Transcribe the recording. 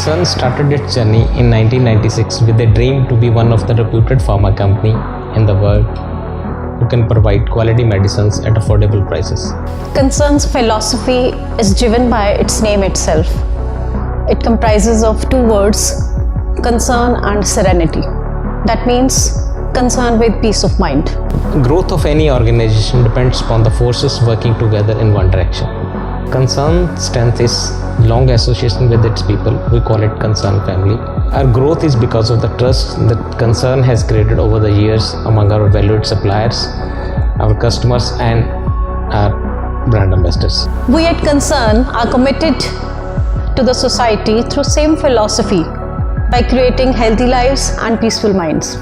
Consern started its journey in 1996 with a dream to be one of the reputed pharma company in the world who can provide quality medicines at affordable prices. Consern's philosophy is driven by its name itself. It comprises of two words, concern and serenity. That means concern with peace of mind. Growth of any organization depends upon the forces working together in one direction. Consern's strength is long association with its people. We call it Consern family. Our growth is because of the trust that Consern has created over the years among our valued suppliers, our customers and our brand ambassadors. We at Consern are committed to the society through same philosophy by creating healthy lives and peaceful minds.